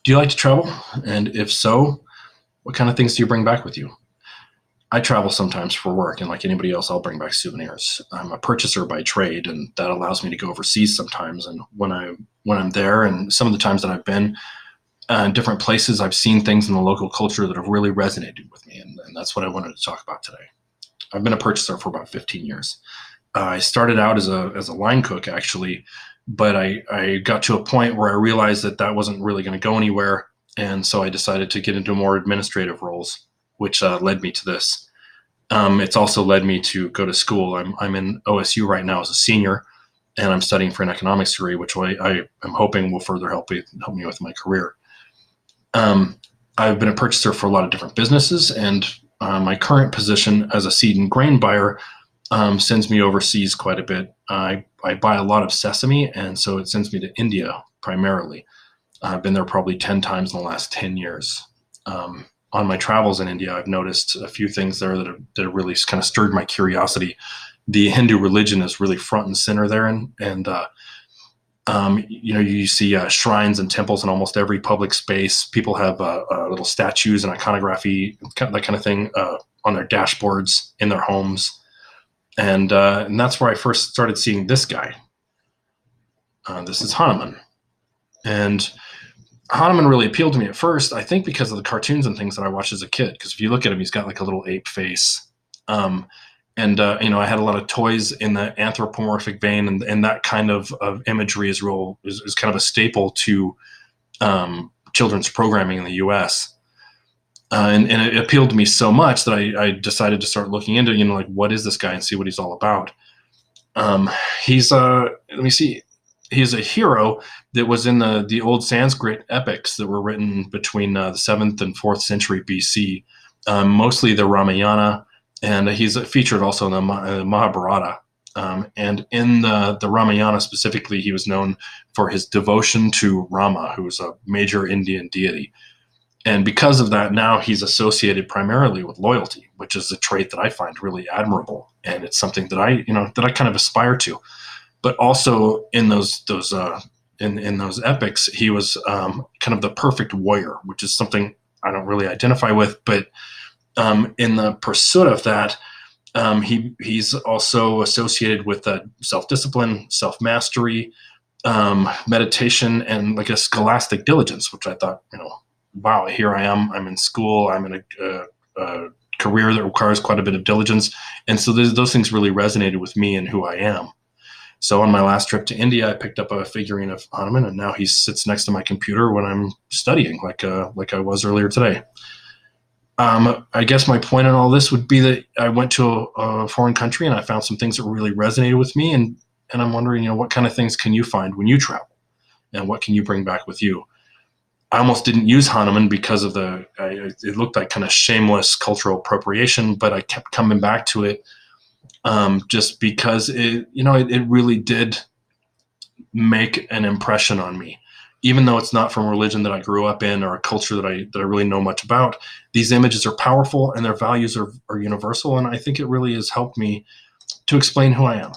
Do you like to travel? And if so, what kind of things do you bring back with you? I travel sometimes for work, and like anybody else, I'll bring back souvenirs. I'm a purchaser by trade, and that allows me to go overseas sometimes. And when I'm there, and some of the times that I've been in different places, I've seen things in the local culture that have really resonated with me, and that's what I wanted to talk about today. I've been a purchaser for about 15 years. I started out as a line cook actually, but I got to a point where I realized that that wasn't really going to go anywhere, and so I decided to get into more administrative roles, which led me to this. It's also led me to go to school. I'm in OSU right now as a senior, and I'm studying for an economics degree, which I am hoping will further help me with my career. Um, I've been a purchaser for a lot of different businesses, and my current position as a seed and grain buyer sends me overseas quite a bit. I buy a lot of sesame, and so it sends me to India primarily. I've been there probably 10 times in the last 10 years. On my travels in India, I've noticed a few things there that have really kind of stirred my curiosity. The Hindu religion is really front and center there, and you see shrines and temples in almost every public space. People have little statues and iconography, that kind of thing, on their dashboards in their homes, and that's where I first started seeing this guy. This is Hanuman, and Hanuman really appealed to me at first. I think because of the cartoons and things that I watched as a kid. Because if you look at him, he's got like a little ape face. And I had a lot of toys in the anthropomorphic vein, and that kind of imagery is kind of a staple to children's programming in the U.S. And it appealed to me so much that I decided to start looking into, like, what is this guy, and see what he's all about. He's let me see. He's a hero that was in the old Sanskrit epics that were written between the 7th and 4th century BC, mostly the Ramayana, and he's featured also in the Mahabharata. And in the Ramayana specifically, he was known for his devotion to Rama, who was a major Indian deity. And because of that, now he's associated primarily with loyalty, which is a trait that I find really admirable, and it's something that I kind of aspire to. But also in those epics, he was kind of the perfect warrior, which is something I don't really identify with. But in the pursuit of that, he's also associated with self-discipline, self-mastery, meditation, and like a scholastic diligence, which I thought, wow, here I am. I'm in school. I'm in a career that requires quite a bit of diligence, and so those things really resonated with me and who I am. So on my last trip to India, I picked up a figurine of Hanuman, and now he sits next to my computer when I'm studying, like I was earlier today. I guess my point in all this would be that I went to a foreign country and I found some things that really resonated with me, and I'm wondering, what kind of things can you find when you travel, and what can you bring back with you? I almost didn't use Hanuman because of it looked like kind of shameless cultural appropriation, but I kept coming back to it just because it really did make an impression on me. Even though it's not from a religion that I grew up in or a culture that I really know much about, these images are powerful and their values are universal, and I think it really has helped me to explain who I am.